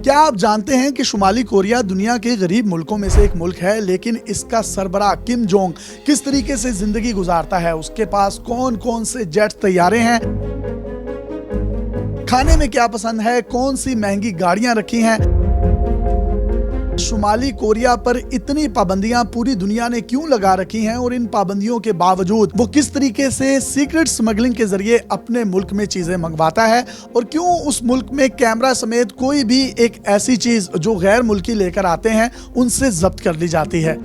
क्या आप जानते हैं कि शुमाली कोरिया दुनिया के गरीब मुल्कों में से एक मुल्क है, लेकिन इसका सरबराह किम जोंग किस तरीके से जिंदगी गुजारता है, उसके पास कौन कौन से जेट तैयारे हैं, खाने में क्या पसंद है, कौन सी महंगी गाड़ियां रखी हैं, शुमाली कोरिया पर इतनी पाबंदियां पूरी दुनिया ने क्यों लगा रखी हैं और इन पाबंदियों के बावजूद वो किस तरीके से सीक्रेट स्मगलिंग के जरिए अपने मुल्क में चीजें मंगवाता है और क्यों उस मुल्क में कैमरा समेत कोई भी एक ऐसी चीज जो गैर मुल्की लेकर आते हैं उनसे जब्त कर ली जाती है।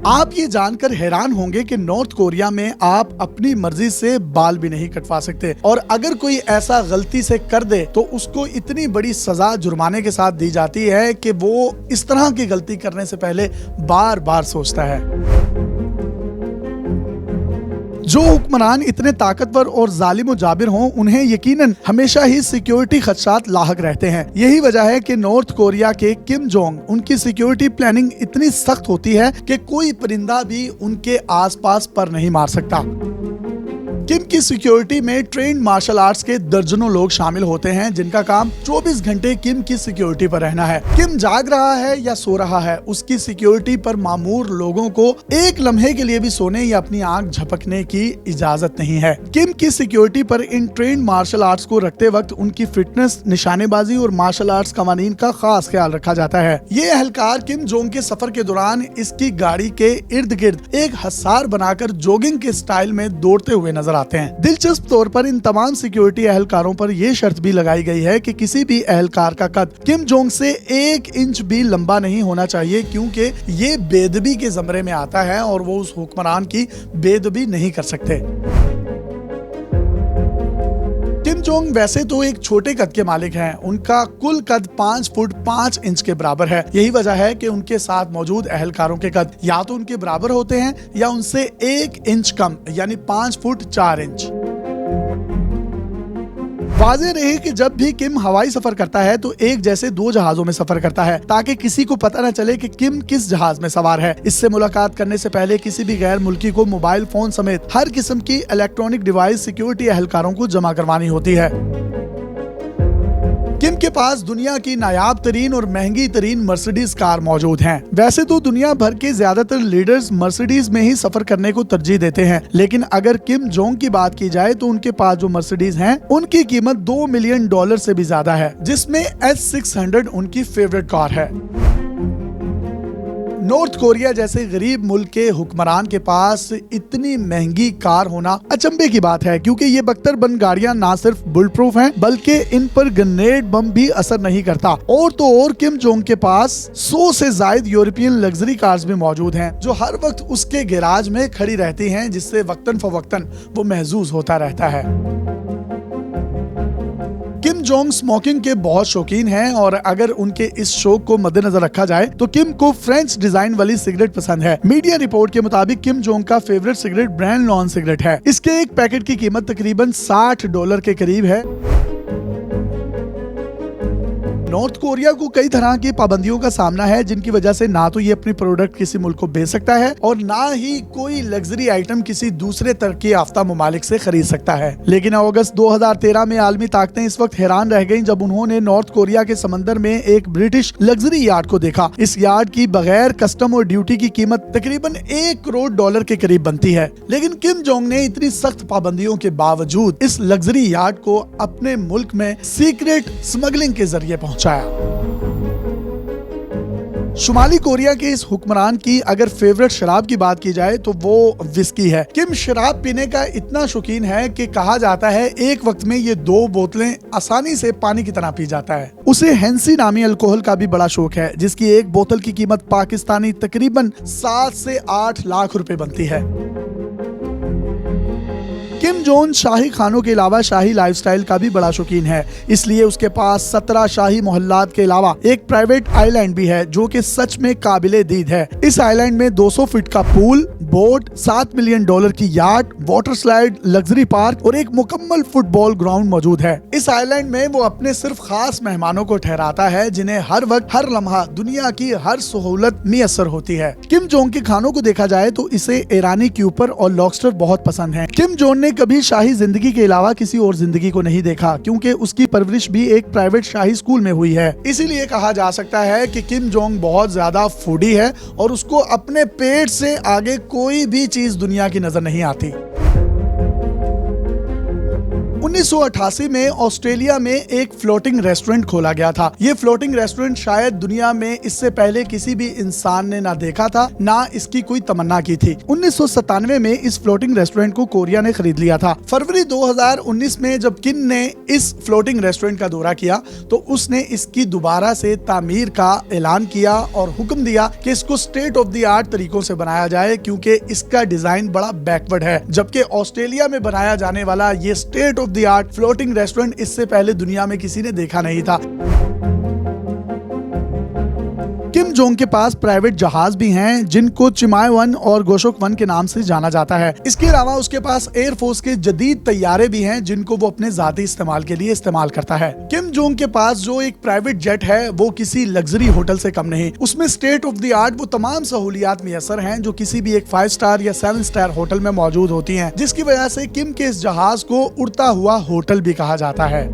आप ये जानकर हैरान होंगे कि नॉर्थ कोरिया में आप अपनी मर्जी से बाल भी नहीं कटवा सकते और अगर कोई ऐसा गलती से कर दे तो उसको इतनी बड़ी सजा जुर्माने के साथ दी जाती है कि वो इस तरह की गलती करने से पहले बार बार सोचता है। जो हुक्मरान इतने ताकतवर और जालिम और जाबिर हों, उन्हें यकीनन हमेशा ही सिक्योरिटी खदशात लाहक रहते हैं। यही वजह है कि नॉर्थ कोरिया के किम जोंग उनकी सिक्योरिटी प्लानिंग इतनी सख्त होती है कि कोई परिंदा भी उनके आसपास पर नहीं मार सकता। किम की सिक्योरिटी में ट्रेंड मार्शल आर्ट्स के दर्जनों लोग शामिल होते हैं जिनका काम 24 घंटे किम की सिक्योरिटी पर रहना है। किम जाग रहा है या सो रहा है, उसकी सिक्योरिटी पर मामूर लोगों को एक लम्हे के लिए भी सोने या अपनी आंख झपकने की इजाजत नहीं है। किम की सिक्योरिटी पर इन ट्रेंड मार्शल आर्ट्स को रखते वक्त उनकी फिटनेस, निशानेबाजी और मार्शल आर्ट्स कवानीन का खास ख्याल रखा जाता है। ये एहलकार किम जोंग के सफर के दौरान इसकी गाड़ी के इर्द गिर्द एक हसार बनाकर जॉगिंग के स्टाइल में दौड़ते हुए नजर आते हैं। दिलचस्प तौर पर इन तमाम सिक्योरिटी एहलकारों पर यह शर्त भी लगाई गई है कि किसी भी एहलकार का कद किम जोंग से 1 इंच भी लंबा नहीं होना चाहिए, क्योंकि ये बेदबी के जमरे में आता है और वो उस हुक्मरान की बेदबी नहीं कर सकते। किम जोंग वैसे तो एक छोटे कद के मालिक हैं। उनका कुल कद 5 फुट 5 इंच के बराबर है। यही वजह है कि उनके साथ मौजूद एहलकारों के कद या तो उनके बराबर होते हैं या उनसे 1 इंच कम, यानी 5 फुट 4 इंच। वाज़ेह रहे कि जब भी किम हवाई सफर करता है तो एक जैसे 2 जहाजों में सफर करता है ताकि किसी को पता न चले कि किम किस जहाज में सवार है। इससे मुलाकात करने से पहले किसी भी गैर मुल्की को मोबाइल फोन समेत हर किस्म की इलेक्ट्रॉनिक डिवाइस सिक्योरिटी एहलकारों को जमा करवानी होती है। किम के पास दुनिया की नायाब तरीन और महंगी तरीन मर्सिडीज कार मौजूद हैं। वैसे तो दुनिया भर के ज्यादातर लीडर्स मर्सिडीज में ही सफर करने को तरजीह देते हैं, लेकिन अगर किम जोंग की बात की जाए तो उनके पास जो मर्सिडीज हैं उनकी कीमत $2 मिलियन से भी ज्यादा है, जिसमें S600 उनकी फेवरेट कार है। नॉर्थ कोरिया जैसे गरीब मुल्क के हुक्मरान के पास इतनी महंगी कार होना अचंभे की बात है, क्योंकि ये बख्तरबंद गाड़ियां ना सिर्फ बुलेट प्रूफ हैं बल्कि इन पर ग्रेनेड बम भी असर नहीं करता। और तो और किम जोंग के पास 100 से ज्यादा यूरोपियन लग्जरी कार्स भी मौजूद हैं जो हर वक्त उसके गैराज में खड़ी रहती हैं, जिससे वक्तन फवक्तन वो महजूज होता रहता है। किम जोंग स्मोकिंग के बहुत शौकीन हैं और अगर उनके इस शौक को मद्देनजर रखा जाए तो किम को फ्रेंच डिजाइन वाली सिगरेट पसंद है। मीडिया रिपोर्ट के मुताबिक किम जोंग का favourite cigarette brand lawn cigarette है। इसके एक पैकेट की कीमत तकरीबन $60 के करीब है। नॉर्थ कोरिया को कई तरह की पाबंदियों का सामना है, जिनकी वजह से ना तो ये अपनी प्रोडक्ट किसी मुल्क को बेच सकता है और ना ही कोई लग्जरी आइटम किसी दूसरे तरक्की याफ्ता ममालिक से खरीद सकता है। लेकिन अगस्त 2013 में आलमी ताकतें इस वक्त हैरान रह गईं जब उन्होंने नॉर्थ कोरिया के समंदर में एक ब्रिटिश लग्जरी यार्ड को देखा। इस यार्ड की बगैर कस्टम और ड्यूटी की कीमत तकरीबन $1 करोड़ के करीब बनती है। लेकिन किम जोंग ने इतनी सख्त पाबंदियों के बावजूद इस लग्जरी यार्ड को अपने मुल्क में सीक्रेट स्मगलिंग के जरिए पहुंचाया। शुमाली कोरिया के इस हुक्मरान की अगर फेवरेट शराब की बात की जाए तो वो विस्की है। किम शराब पीने का इतना शौकीन है कि कहा जाता है एक वक्त में ये 2 बोतलें आसानी से पानी की तरह पी जाता है। उसे हेंसी नामी अल्कोहल का भी बड़ा शौक है, जिसकी एक बोतल की कीमत पाकिस्तानी तकरीबन 7 से 8 लाख रुपए बनती है। किम जोंग शाही खानों के अलावा शाही लाइफस्टाइल का भी बड़ा शौकीन है, इसलिए उसके पास 17 शाही मोहल्लात के अलावा एक प्राइवेट आइलैंड भी है जो कि सच में काबिले दीद है। इस आइलैंड में 200 फीट का पूल, बोट, $7 मिलियन की yard, water slide, luxury park और एक मुकम्मल फुटबॉल ग्राउंड मौजूद है। इस आइलैंड में वो अपने सिर्फ खास मेहमानों को ठहराता है जिन्हें हर वक्त हर लम्हा दुनिया की हर सहूलत मुयस्सर होती है। किम जोंग के खानों को देखा जाए तो इसे ईरानी क्यूपर और लॉबस्टर बहुत पसंद है। किम जोंग ने कभी शाही जिंदगी के अलावा किसी और जिंदगी को नहीं देखा, क्योंकि उसकी परवरिश भी एक प्राइवेट शाही स्कूल में हुई है। इसीलिए कहा जा सकता है कि किम जोंग बहुत ज्यादा फूडी है और उसको अपने पेट से आगे कोई भी चीज दुनिया की नजर नहीं आती। 1988 में ऑस्ट्रेलिया में एक फ्लोटिंग रेस्टोरेंट खोला गया था। ये फ्लोटिंग रेस्टोरेंट शायद दुनिया में इससे पहले किसी भी इंसान ने ना देखा था, ना इसकी कोई तमन्ना की थी। 1997 में इस फ्लोटिंग रेस्टोरेंट को कोरिया ने खरीद लिया था। फरवरी 2019 में जब किम ने इस फ्लोटिंग रेस्टोरेंट का दौरा किया तो उसने इसकी दोबारा से तामीर का ऐलान किया और हुक्म दिया कि इसको स्टेट ऑफ द आर्ट तरीकों से बनाया जाए, क्योंकि इसका डिजाइन बड़ा बैकवर्ड है। जबकि ऑस्ट्रेलिया में बनाया जाने वाला ये state of the art floating restaurant इससे पहले दुनिया में किसी ने देखा नहीं था। किम जोंग के पास प्राइवेट जहाज भी हैं जिनको चिमाय 1 और गोशोक 1 के नाम से जाना जाता है। इसके अलावा उसके पास एयरफोर्स के जदीद तैयारे भी हैं जिनको वो अपने जाती इस्तेमाल के लिए इस्तेमाल करता है। किम जोंग के पास जो एक प्राइवेट जेट है वो किसी लग्जरी होटल से कम नहीं। उसमें स्टेट ऑफ द आर्ट वो तमाम सहूलियात मुयस्सर हैं जो किसी भी एक 5 स्टार या 7 स्टार होटल में मौजूद होती हैं, जिसकी वजह से किम के इस जहाज को उड़ता हुआ होटल भी कहा जाता है।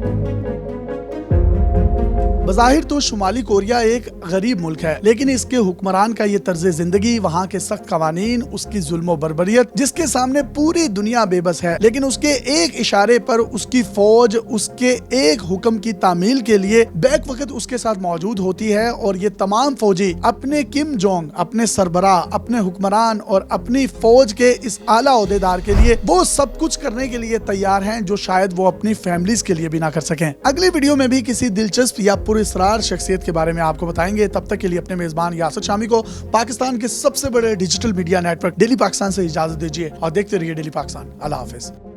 बज़ाहिर तो शुमाली कोरिया एक गरीब मुल्क है, लेकिन इसके हुक्मरान का ये तर्ज जिंदगी, वहाँ के सख्त कवानीन, उसकी जुल्म बर्बरियत जिसके सामने पूरी दुनिया बेबस है, लेकिन उसके एक इशारे पर उसकी फौज उसके एक हुक्म की तामील के लिए बैक वक्त उसके साथ मौजूद होती है। और ये तमाम फौजी अपने किम जोंग, अपने सरबराह, अपने हुक्मरान और अपनी फौज के इस आला ओहदेदार के लिए वो सब कुछ करने के लिए तैयार हैं जो शायद वो अपनी फैमिलीज के लिए भी ना कर सकें। अगली वीडियो में भी किसी दिलचस्प या इसरार शख्सियत के बारे में आपको बताएंगे। तब तक के लिए अपने मेजबान यासर शामी को पाकिस्तान के सबसे बड़े digital media network daily Pakistan से इजाजत दीजिए और देखते रहिए डेली पाकिस्तान। अल्लाह हाफिज।